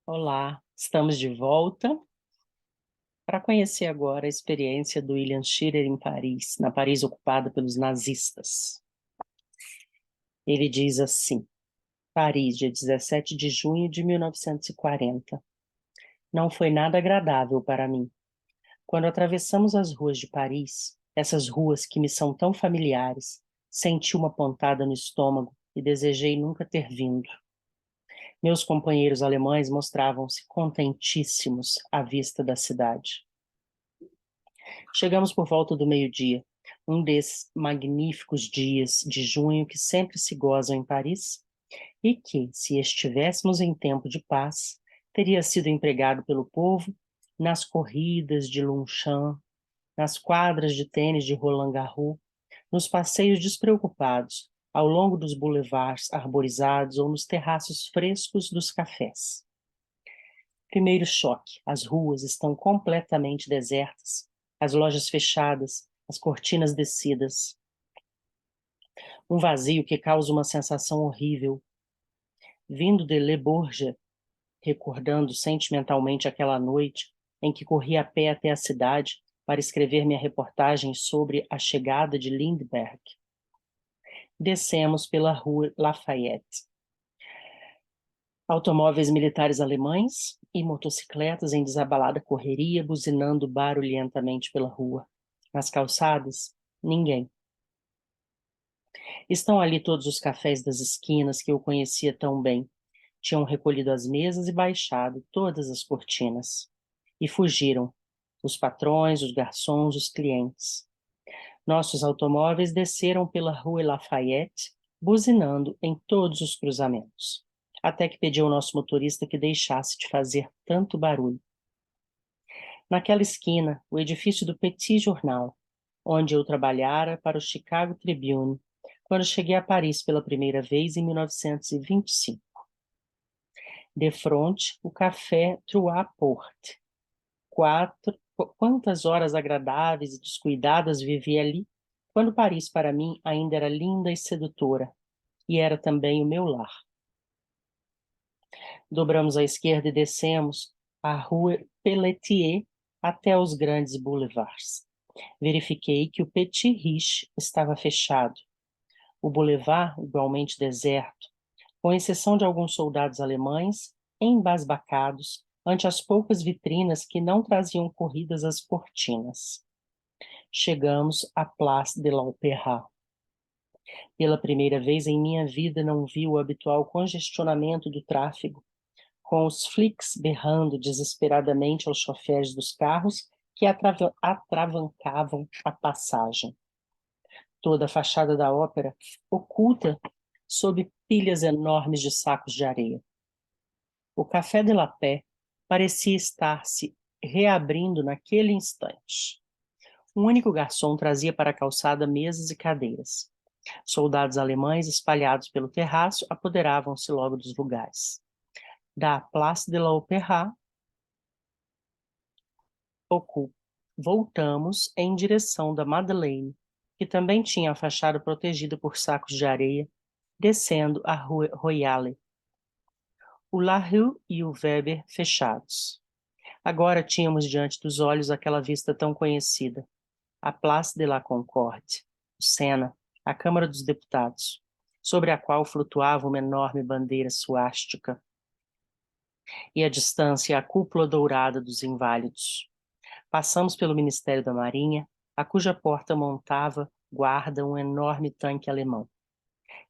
Olá, estamos de volta para conhecer agora a experiência do William Shirer em Paris, na Paris ocupada pelos nazistas. Ele diz assim: Paris, dia 17 de junho de 1940. Não foi nada agradável para mim. Quando atravessamos as ruas de Paris, essas ruas que me são tão familiares, senti uma pontada no estômago e desejei nunca ter vindo. Meus companheiros alemães mostravam-se contentíssimos à vista da cidade. Chegamos por volta do meio-dia, um desses magníficos dias de junho que sempre se gozam em Paris, e que, se estivéssemos em tempo de paz, teria sido empregado pelo povo nas corridas de Longchamp, nas quadras de tênis de Roland Garros, nos passeios despreocupados ao longo dos boulevards arborizados ou nos terraços frescos dos cafés. Primeiro choque: as ruas estão completamente desertas, as lojas fechadas, as cortinas descidas. Um vazio que causa uma sensação horrível. Vindo de Le Bourget, recordando sentimentalmente aquela noite em que corri a pé até a cidade para escrever minha reportagem sobre a chegada de Lindbergh. Descemos pela rua Lafayette. Automóveis militares alemães e motocicletas em desabalada correria, buzinando barulhentamente pela rua. Nas calçadas, ninguém. Estão ali todos os cafés das esquinas que eu conhecia tão bem. Tinham recolhido as mesas e baixado todas as cortinas. E fugiram. Os patrões, os garçons, os clientes. Nossos automóveis desceram pela rua Lafayette, buzinando em todos os cruzamentos, até que pedi ao nosso motorista que deixasse de fazer tanto barulho. Naquela esquina, o edifício do Petit Journal, onde eu trabalhara para o Chicago Tribune, quando cheguei a Paris pela primeira vez em 1925. Defronte, o café Trois Portes. Quantas horas agradáveis e descuidadas vivi ali, quando Paris para mim ainda era linda e sedutora, e era também o meu lar. Dobramos à esquerda e descemos a rua Pelletier até os grandes boulevards. Verifiquei que o Petit Riche estava fechado. O boulevard, igualmente deserto, com exceção de alguns soldados alemães, embasbacados ante as poucas vitrinas que não traziam corridas às cortinas. Chegamos à Place de l'Opéra. Pela primeira vez em minha vida não vi o habitual congestionamento do tráfego, com os flics berrando desesperadamente aos choferes dos carros que atravancavam a passagem. Toda a fachada da ópera oculta sob pilhas enormes de sacos de areia. O Café de la Paix parecia estar se reabrindo naquele instante. Um único garçom trazia para a calçada mesas e cadeiras. Soldados alemães espalhados pelo terraço apoderavam-se logo dos lugares. Da Place de l'Opéra, voltamos em direção da Madeleine, que também tinha a fachada protegida por sacos de areia, descendo a Rue Royale. O La Rue e o Weber fechados. Agora tínhamos diante dos olhos aquela vista tão conhecida. A Place de la Concorde, o Sena, a Câmara dos Deputados, sobre a qual flutuava uma enorme bandeira suástica, e à distância a cúpula dourada dos Inválidos. Passamos pelo Ministério da Marinha, a cuja porta montava guarda um enorme tanque alemão,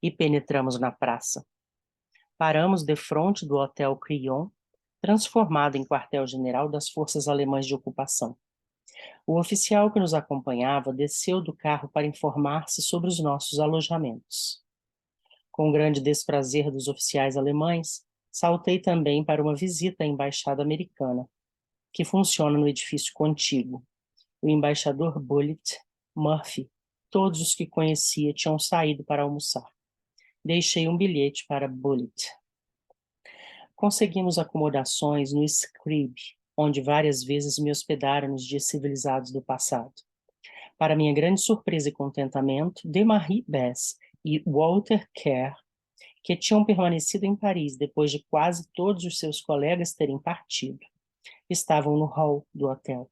e penetramos na praça. Paramos defronte do Hotel Crillon, transformado em quartel-general das forças alemãs de ocupação. O oficial que nos acompanhava desceu do carro para informar-se sobre os nossos alojamentos. Com grande desprazer dos oficiais alemães, saltei também para uma visita à embaixada americana, que funciona no edifício contíguo. O embaixador Bullitt, Murphy, todos os que conhecia tinham saído para almoçar. Deixei um bilhete para Bullitt. Conseguimos acomodações no Scribe, onde várias vezes me hospedara nos dias civilizados do passado. Para minha grande surpresa e contentamento, Desmarais Bess e Walter Kerr, que tinham permanecido em Paris depois de quase todos os seus colegas terem partido. Estavam no hall do hotel.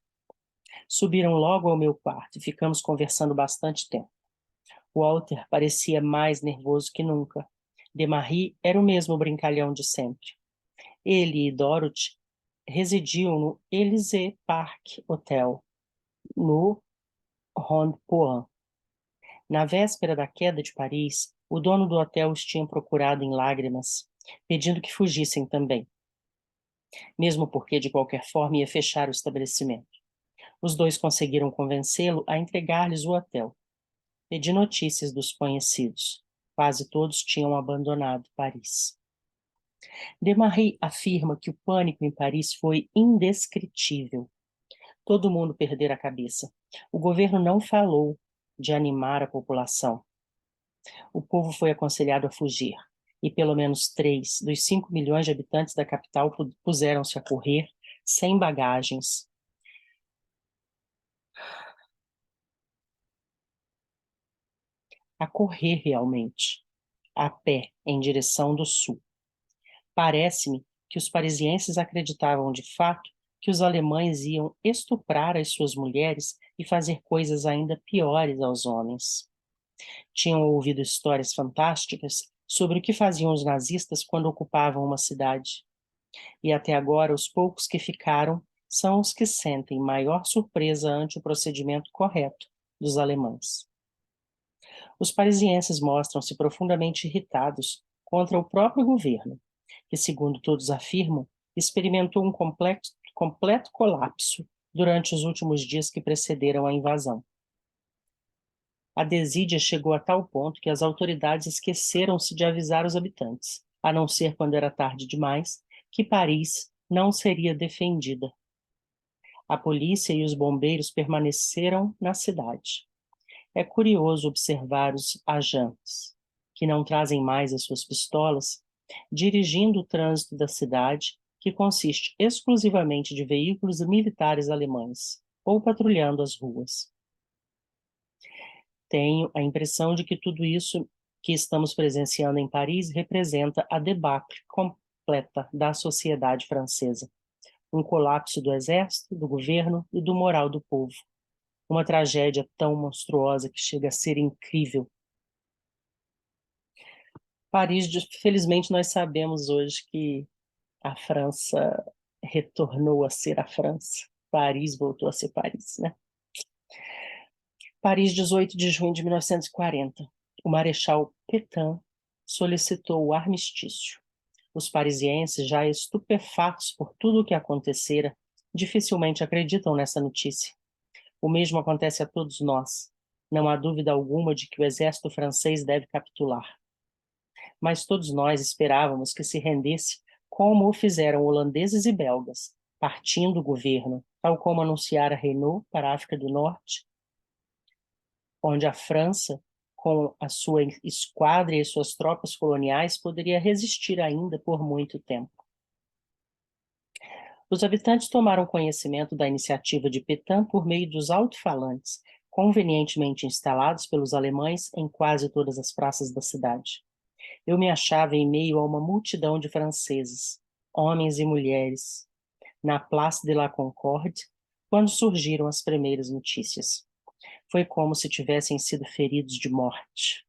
Subiram logo ao meu quarto e ficamos conversando bastante tempo. Walter parecia mais nervoso que nunca. Desmarres era o mesmo brincalhão de sempre. Ele e Dorothy residiam no Élysée Park Hotel, no Rond-Point. Na véspera da queda de Paris, o dono do hotel os tinha procurado em lágrimas, pedindo que fugissem também. Mesmo porque, de qualquer forma, ia fechar o estabelecimento. Os dois conseguiram convencê-lo a entregar-lhes o hotel. Pedi notícias dos conhecidos. Quase todos tinham abandonado Paris. Desmarres afirma que o pânico em Paris foi indescritível. Todo mundo perdera a cabeça. O governo não falou de animar a população. O povo foi aconselhado a fugir, e pelo menos 3 dos 5 milhões de habitantes da capital puseram-se a correr, sem bagagens. A correr realmente, a pé, em direção do sul. Parece-me que os parisienses acreditavam de fato que os alemães iam estuprar as suas mulheres e fazer coisas ainda piores aos homens. Tinham ouvido histórias fantásticas sobre o que faziam os nazistas quando ocupavam uma cidade. E até agora os poucos que ficaram são os que sentem maior surpresa ante o procedimento correto dos alemães. Os parisienses mostram-se profundamente irritados contra o próprio governo, que, segundo todos afirmam, experimentou um completo colapso durante os últimos dias que precederam a invasão. A desídia chegou a tal ponto que as autoridades esqueceram-se de avisar os habitantes, a não ser quando era tarde demais, que Paris não seria defendida. A polícia e os bombeiros permaneceram na cidade. É curioso observar os agentes, que não trazem mais as suas pistolas, dirigindo o trânsito da cidade, que consiste exclusivamente de veículos militares alemães, ou patrulhando as ruas. Tenho a impressão de que tudo isso que estamos presenciando em Paris representa a debacle completa da sociedade francesa, um colapso do exército, do governo e do moral do povo. Uma tragédia tão monstruosa que chega a ser incrível. Paris, felizmente, nós sabemos hoje que a França retornou a ser a França. Paris voltou a ser Paris, né? Paris, 18 de junho de 1940. O Marechal Pétain solicitou o armistício. Os parisienses, já estupefatos por tudo o que acontecera, dificilmente acreditam nessa notícia. O mesmo acontece a todos nós. Não há dúvida alguma de que o exército francês deve capitular. Mas todos nós esperávamos que se rendesse como o fizeram holandeses e belgas, partindo do governo, tal como anunciara Renault para a África do Norte, onde a França, com a sua esquadra e as suas tropas coloniais, poderia resistir ainda por muito tempo. Os habitantes tomaram conhecimento da iniciativa de Pétain por meio dos alto-falantes, convenientemente instalados pelos alemães em quase todas as praças da cidade. Eu me achava em meio a uma multidão de franceses, homens e mulheres, na Place de la Concorde, quando surgiram as primeiras notícias. Foi como se tivessem sido feridos de morte.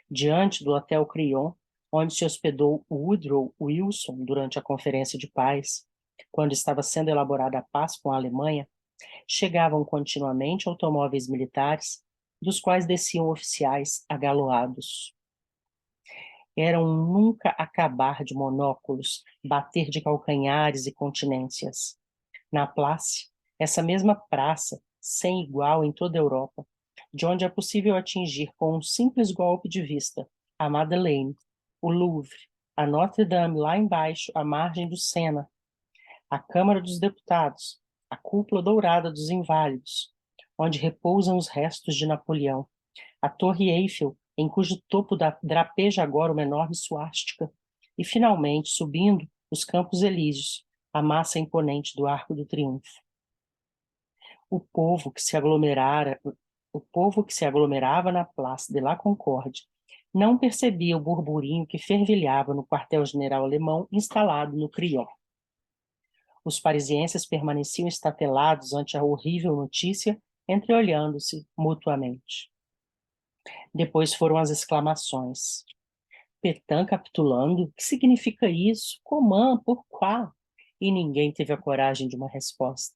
Diante do Hotel Crillon, onde se hospedou Woodrow Wilson durante a Conferência de Paz, quando estava sendo elaborada a paz com a Alemanha, chegavam continuamente automóveis militares, dos quais desciam oficiais agaloados. Era um nunca acabar de monóculos, bater de calcanhares e continências. Na Place, essa mesma praça, sem igual em toda a Europa, de onde é possível atingir com um simples golpe de vista a Madeleine, o Louvre, a Notre-Dame lá embaixo, à margem do Sena, a Câmara dos Deputados, a cúpula dourada dos Inválidos, onde repousam os restos de Napoleão, a Torre Eiffel, em cujo topo drapeja agora uma enorme suástica, e, finalmente, subindo, os Campos Elíseos, a massa imponente do Arco do Triunfo. O povo que se aglomerava na Place de la Concorde não percebia o burburinho que fervilhava no quartel-general alemão instalado no Crillon. Os parisienses permaneciam estatelados ante a horrível notícia, entreolhando-se mutuamente. Depois foram as exclamações. Petain capitulando? O que significa isso? Comment? Pourquoi? E ninguém teve a coragem de uma resposta.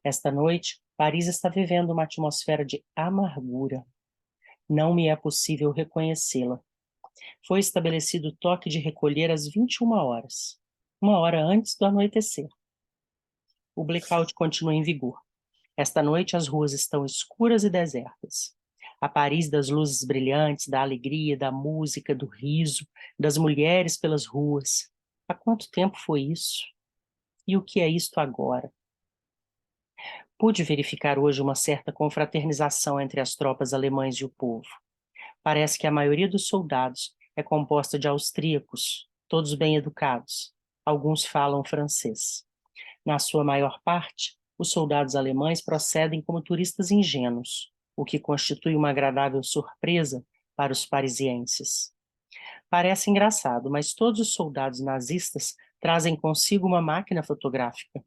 Esta noite, Paris está vivendo uma atmosfera de amargura. Não me é possível reconhecê-la. Foi estabelecido o toque de recolher às 21 horas, 1 hora antes do anoitecer. O blackout continua em vigor. Esta noite as ruas estão escuras e desertas. A Paris das luzes brilhantes, da alegria, da música, do riso, das mulheres pelas ruas. Há quanto tempo foi isso? E o que é isto agora? Pude verificar hoje uma certa confraternização entre as tropas alemãs e o povo. Parece que a maioria dos soldados é composta de austríacos, todos bem educados. Alguns falam francês. Na sua maior parte, os soldados alemães procedem como turistas ingênuos, o que constitui uma agradável surpresa para os parisienses. Parece engraçado, mas todos os soldados nazistas trazem consigo uma máquina fotográfica.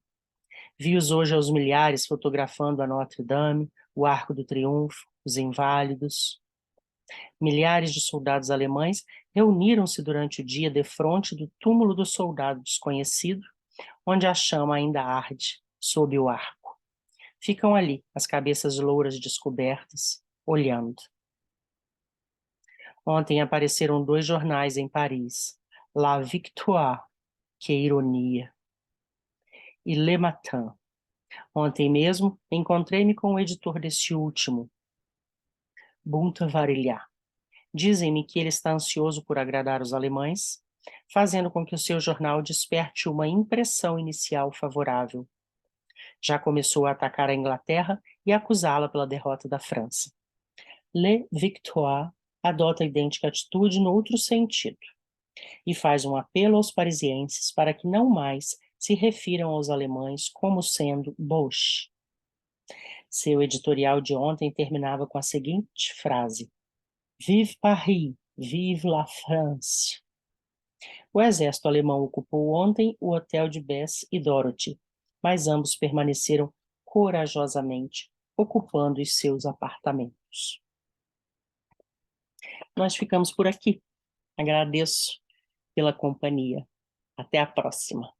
Vi-os hoje aos milhares fotografando a Notre-Dame, o Arco do Triunfo, os Inválidos. Milhares de soldados alemães reuniram-se durante o dia defronte do túmulo do soldado desconhecido, onde a chama ainda arde sob o arco. Ficam ali, as cabeças louras descobertas, olhando. Ontem apareceram 2 jornais em Paris, La Victoire, que ironia, e Le Matin. Ontem mesmo encontrei-me com o editor desse último, Bunta Varilhar. Dizem-me que ele está ansioso por agradar os alemães, fazendo com que o seu jornal desperte uma impressão inicial favorável. Já começou a atacar a Inglaterra e acusá-la pela derrota da França. Le Victoire adota a idêntica atitude no outro sentido e faz um apelo aos parisienses para que não mais se refiram aos alemães como sendo Boche. Seu editorial de ontem terminava com a seguinte frase: Vive Paris, vive la France. O exército alemão ocupou ontem o hotel de Bess e Dorothy, mas ambos permaneceram corajosamente ocupando os seus apartamentos. Nós ficamos por aqui. Agradeço pela companhia. Até a próxima.